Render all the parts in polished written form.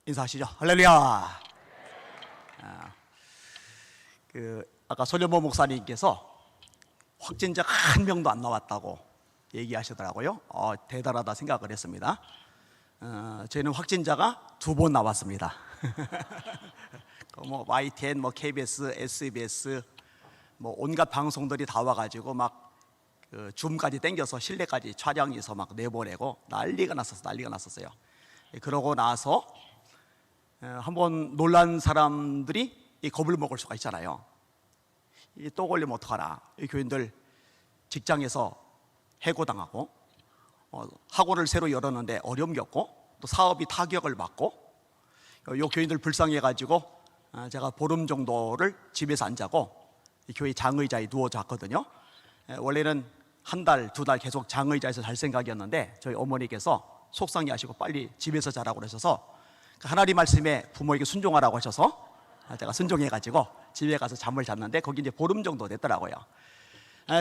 인사하시죠. 할렐루야. 아까 손현보 목사님께서 확진자가 한 명도 안 나왔다고 얘기하시더라고요. 대단하다 생각을 했습니다. 저희는 확진자가 2번 나왔습니다. 뭐 YTN, 뭐 KBS, SBS, 뭐 온갖 방송들이 다 와가지고 막 줌까지 땡겨서 실내까지 촬영해서 막 내보내고 난리가 났었어요. 그러고 나서 한번 놀란 사람들이 이 겁을 먹을 수가 있잖아요. 또 걸리면 어떡하나. 이 교인들 직장에서 해고당하고 학원을 새로 열었는데 어려움 겪고 또 사업이 타격을 받고 이 교인들 불쌍해가지고 제가 보름 정도를 집에서 안 자고 이 교회 장의자에 누워 잤거든요. 원래는 1달, 2달 계속 장의자에서 잘 생각이었는데 저희 어머니께서 속상해하시고 빨리 집에서 자라고 그러셔서 하나님 말씀에 부모에게 순종하라고 하셔서 제가 순종해가지고 집에 가서 잠을 잤는데 거기 이제 보름 정도 됐더라고요.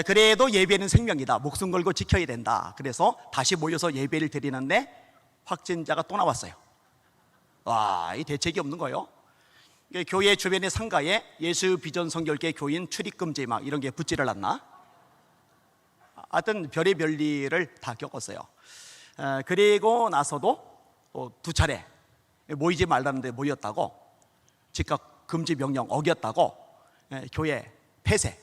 그래도 예배는 생명이다. 목숨 걸고 지켜야 된다. 그래서 다시 모여서 예배를 드리는데 확진자가 또 나왔어요. 와, 이 대책이 없는 거예요. 교회 주변의 상가에 예수 비전 선교회 교인 출입금지 막 이런 게 붙지를 않나? 하여튼 별의별 일을 다 겪었어요. 그리고 나서도 또 2차례 모이지 말라는데 모였다고 즉각 금지 명령 어겼다고 교회 폐쇄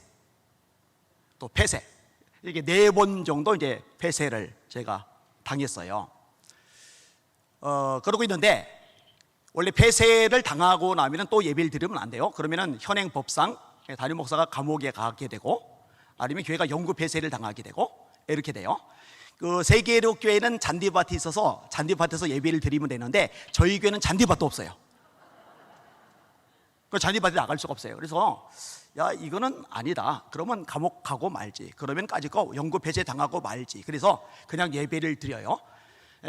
또 폐쇄 이게 4번 정도 이제 폐쇄를 제가 당했어요. 그러고 있는데 원래 폐쇄를 당하고 나면 또 예배를 드리면 안 돼요. 그러면은 현행 법상 담임 목사가 감옥에 가게 되고 아니면 교회가 영구 폐쇄를 당하게 되고 이렇게 돼요. 그 세계로 교회는 잔디밭이 있어서 잔디밭에서 예배를 드리면 되는데 저희 교회는 잔디밭도 없어요. 그 잔디밭에 나갈 수가 없어요. 그래서 야 이거는 아니다. 그러면 감옥 가고 말지. 그러면까지 거 영구 폐쇄 당하고 말지. 그래서 그냥 예배를 드려요.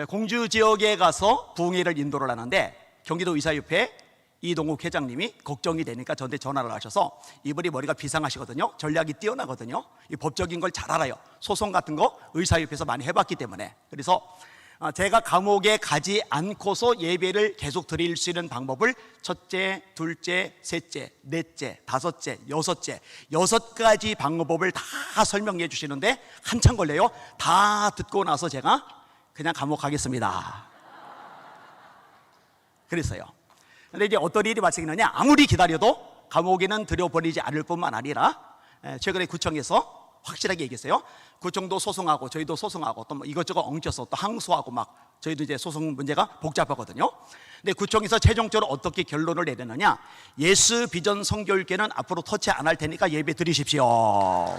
공주 지역에 가서 부흥회를 인도를 하는데 경기도 의사협회 이동욱 회장님이 걱정이 되니까 저한테 전화를 하셔서 이분이 머리가 비상하시거든요. 전략이 뛰어나거든요. 이 법적인 걸 잘 알아요. 소송 같은 거 의사협회에서 많이 해봤기 때문에. 그래서 제가 감옥에 가지 않고서 예배를 계속 드릴 수 있는 방법을 첫째, 둘째, 셋째, 넷째, 다섯째, 여섯째 6가지 방법을 다 설명해 주시는데 한참 걸려요. 다 듣고 나서 제가 그냥 감옥 가겠습니다 그랬어요. 근데 이제 어떤 일이 발생했느냐, 아무리 기다려도 감옥에는 들여보내지 않을 뿐만 아니라 최근에 구청에서 확실하게 얘기했어요. 구청도 소송하고 저희도 소송하고 또 뭐 이것저것 엉켜서 또 항소하고 막 저희도 이제 소송 문제가 복잡하거든요. 근데 구청에서 최종적으로 어떻게 결론을 내렸느냐, 예수 비전 선교회는 앞으로 터치 안 할 테니까 예배 드리십시오.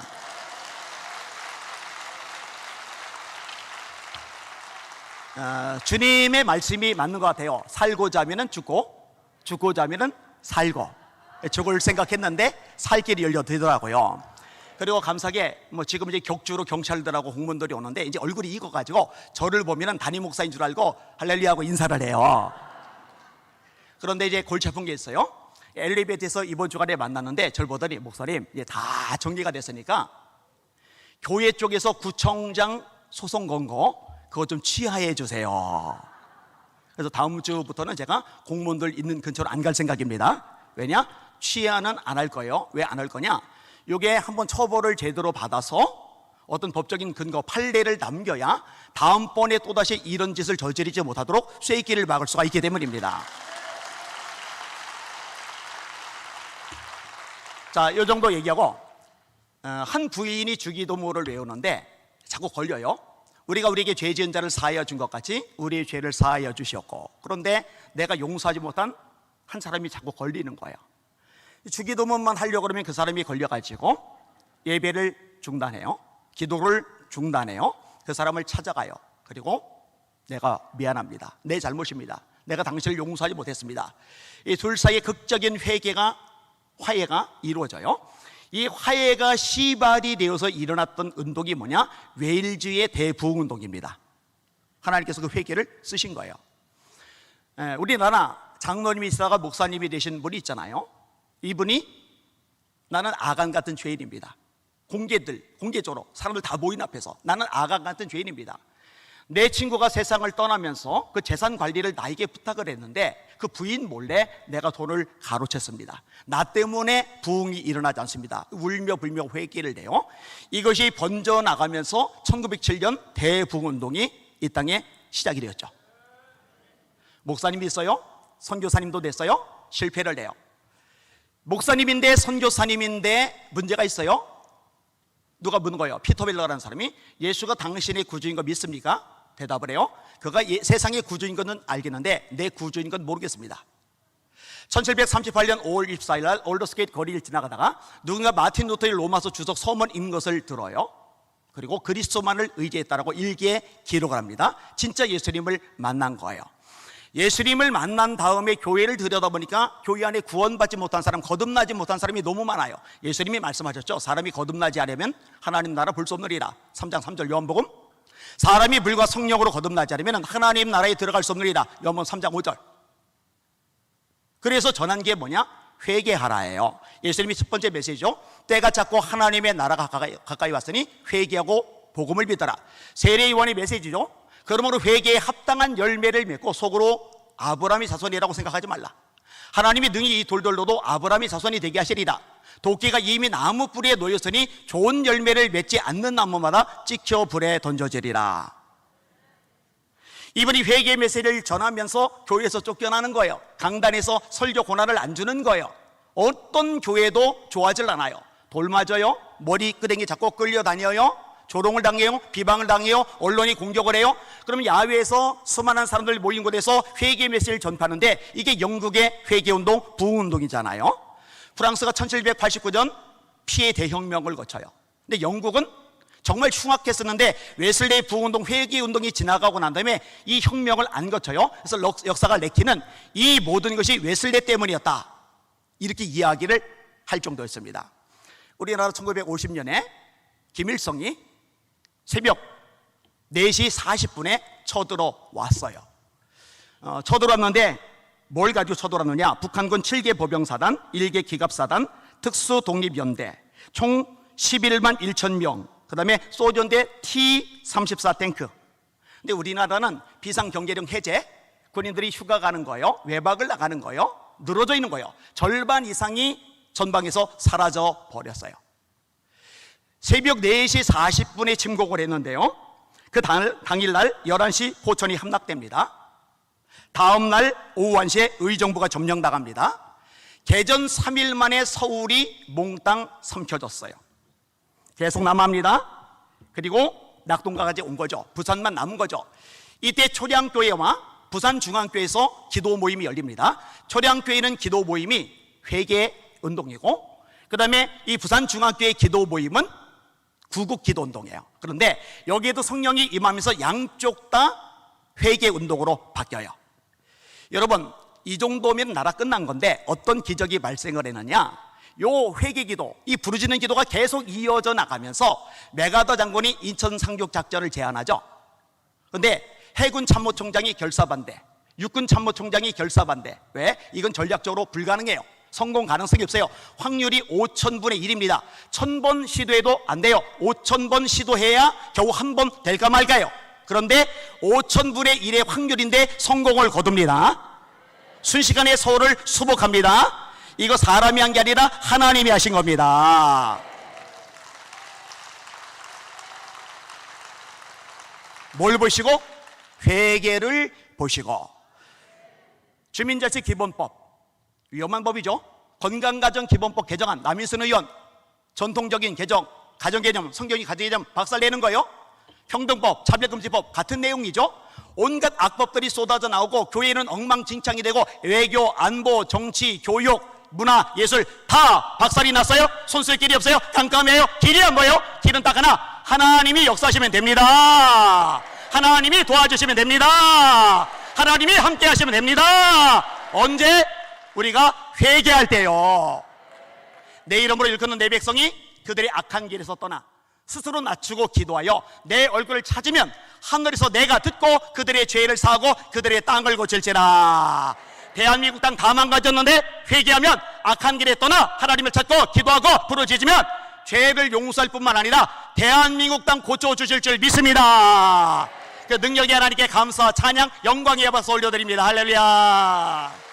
주님의 말씀이 맞는 것 같아요. 살고자 하면은 죽고 죽고자 하면은 살고, 죽을 생각했는데 살 길이 열려들더라고요. 그리고 감사하게 뭐 지금 이제 격주로 경찰들하고 공무원들이 오는데 이제 얼굴이 익어가지고 저를 보면은 담임 목사인 줄 알고 할렐루야 하고 인사를 해요. 그런데 이제 골치 아픈 게 있어요. 엘리베이터에서 이번 주간에 만났는데 저를 보더니 목사님 이제 다 정리가 됐으니까 교회 쪽에서 구청장 소송 건 거 그거 좀 취하해 주세요. 그래서 다음 주부터는 제가 공무원들 있는 근처로 안 갈 생각입니다. 왜냐? 취하는 안 할 거예요. 왜 안 할 거냐? 이게 한번 처벌을 제대로 받아서 어떤 법적인 근거 판례를 남겨야 다음번에 또다시 이런 짓을 저지르지 못하도록 쐐기를 막을 수가 있기 때문입니다. 자, 이 정도 얘기하고 한 부인이 주기도문을 외우는데 자꾸 걸려요. 우리가 우리에게 죄 지은 자를 사하여 준 것 같이 우리의 죄를 사하여 주시었고, 그런데 내가 용서하지 못한 한 사람이 자꾸 걸리는 거예요. 주기도문만 하려고 그러면 그 사람이 걸려가지고 예배를 중단해요. 기도를 중단해요. 그 사람을 찾아가요. 그리고 내가 미안합니다. 내 잘못입니다. 내가 당신을 용서하지 못했습니다. 이 둘 사이의 극적인 화해가 이루어져요. 이 화해가 시발이 되어서 일어났던 운동이 뭐냐? 웨일즈의 대부흥운동입니다. 하나님께서 그 회개를 쓰신 거예요. 우리나라 장로님이 있다가 목사님이 되신 분이 있잖아요. 이분이 나는 아간 같은 죄인입니다. 공개적으로 사람들 다 모인 앞에서 나는 아간 같은 죄인입니다. 내 친구가 세상을 떠나면서 그 재산 관리를 나에게 부탁을 했는데 그 부인 몰래 내가 돈을 가로챘습니다. 나 때문에 부흥이 일어나지 않습니다. 울며 불며 회개를 내요. 이것이 번져나가면서 1907년 대부흥운동이 이 땅에 시작이 되었죠. 목사님이 있어요. 선교사님도 됐어요. 실패를 해요. 목사님인데 선교사님인데 문제가 있어요. 누가 묻는 거예요? 피터 벨러라는 사람이 예수가 당신의 구주인 거 믿습니까? 대답을 해요. 그가 세상의 구주인 것은 알겠는데 내 구주인 건 모르겠습니다. 1738년 5월 24일 날 올더스게이트 거리를 지나가다가 누군가 마틴 루터의 로마서 주석 서문 읽는 것을 들어요. 그리고 그리스도만을 의지했다라고 일기에 기록을 합니다. 진짜 예수님을 만난 거예요. 예수님을 만난 다음에 교회를 들여다보니까 교회 안에 구원받지 못한 사람, 거듭나지 못한 사람이 너무 많아요. 예수님이 말씀하셨죠. 사람이 거듭나지 않으면 하나님 나라 볼 수 없느니라. 3장 3절 요한복음. 사람이 물과 성령으로 거듭나지 않으면 하나님 나라에 들어갈 수 없느니라. 요한복음 3장 5절. 그래서 전한 게 뭐냐? 회개하라예요. 예수님이 첫 번째 메시지죠. 때가 찼고 하나님의 나라가 가까이 왔으니 회개하고 복음을 믿어라. 세례 요한의 메시지죠. 그러므로 회개에 합당한 열매를 맺고 속으로 아브라함의 자손이라고 생각하지 말라. 하나님이 능히 이 돌돌로도 아브라함의 자손이 되게 하시리라. 도끼가 이미 나무 뿌리에 놓였으니 좋은 열매를 맺지 않는 나무마다 찍혀 불에 던져지리라. 이분이 회개 메시지를 전하면서 교회에서 쫓겨나는 거예요. 강단에서 설교 고난을 안 주는 거예요. 어떤 교회도 좋아질 않아요. 돌 맞아요. 머리끄댕이 잡고 끌려다녀요. 조롱을 당해요. 비방을 당해요. 언론이 공격을 해요. 그러면 야외에서 수많은 사람들 모인 곳에서 회개 메시지를 전파하는데 이게 영국의 회개운동, 부흥운동이잖아요. 프랑스가 1789년 피해 대혁명을 거쳐요. 근데 영국은 정말 흉악했었는데 웨슬레이 부흥운동, 회개운동이 지나가고 난 다음에 이 혁명을 안 거쳐요. 그래서 역사가 내키는 이 모든 것이 웨슬레 때문이었다, 이렇게 이야기를 할 정도였습니다. 우리나라 1950년에 김일성이 새벽 4시 40분에 쳐들어왔어요. 쳐들어왔는데 뭘 가지고 쳐들어왔느냐? 북한군 7개 보병사단, 1개 기갑사단, 특수독립연대 총 11만 1천 명, 그 다음에 소련대 T-34 탱크. 근데 우리나라는 비상경제령 해제, 군인들이 휴가 가는 거예요. 외박을 나가는 거예요. 늘어져 있는 거예요. 절반 이상이 전방에서 사라져 버렸어요. 새벽 4시 40분에 침공을 했는데요. 그 당일날 11시 포천이 함락됩니다. 다음날 오후 1시에 의정부가 점령당합니다. 개전 3일 만에 서울이 몽땅 삼켜졌어요. 계속 남아합니다. 그리고 낙동강까지 온 거죠. 부산만 남은 거죠. 이때 초량교회와 부산중앙교회에서 기도 모임이 열립니다. 초량교회는 기도 모임이 회개 운동이고, 그 다음에 이 부산중앙교회 기도 모임은 구국 기도 운동이에요. 그런데 여기에도 성령이 임하면서 양쪽 다 회개 운동으로 바뀌어요. 여러분, 이 정도면 나라 끝난 건데 어떤 기적이 발생을 했느냐? 요 회개 기도, 이 부르짖는 기도가 계속 이어져 나가면서 메가더 장군이 인천 상륙 작전을 제안하죠. 그런데 해군 참모총장이 결사반대, 육군 참모총장이 결사반대. 왜? 이건 전략적으로 불가능해요. 성공 가능성이 없어요. 확률이 5,000분의 1입니다. 1,000번 시도해도 안 돼요. 5,000번 시도해야 겨우 한 번 될까 말까요. 그런데 5,000분의 1의 확률인데 성공을 거둡니다. 순식간에 서울을 수복합니다. 이거 사람이 한 게 아니라 하나님이 하신 겁니다. 뭘 보시고? 회개를 보시고. 주민자치 기본법, 위험한 법이죠. 건강가정기본법 개정안, 남인순 의원 전통적인 개정, 가정개념, 성경이 가정개념 박살내는 거예요. 평등법, 차별금지법 같은 내용이죠. 온갖 악법들이 쏟아져 나오고 교회는 엉망진창이 되고 외교, 안보, 정치, 교육, 문화, 예술 다 박살이 났어요. 손쓸 길이 없어요. 깜깜해요. 길이 안 보여요. 길은 딱 하나, 하나님이 역사하시면 됩니다. 하나님이 도와주시면 됩니다. 하나님이 함께 하시면 됩니다. 언제? 우리가 회개할 때요. 내 이름으로 일컫는 내 백성이 그들의 악한 길에서 떠나 스스로 낮추고 기도하여 내 얼굴을 찾으면 하늘에서 내가 듣고 그들의 죄를 사하고 그들의 땅을 고칠지라. 대한민국 땅 다 망가졌는데 회개하면 악한 길에 떠나 하나님을 찾고 기도하고 부르짖으면 죄를 용서할 뿐만 아니라 대한민국 땅 고쳐주실 줄 믿습니다. 그 능력의 하나님께 감사와 찬양 영광의 예배서 올려드립니다. 할렐루야.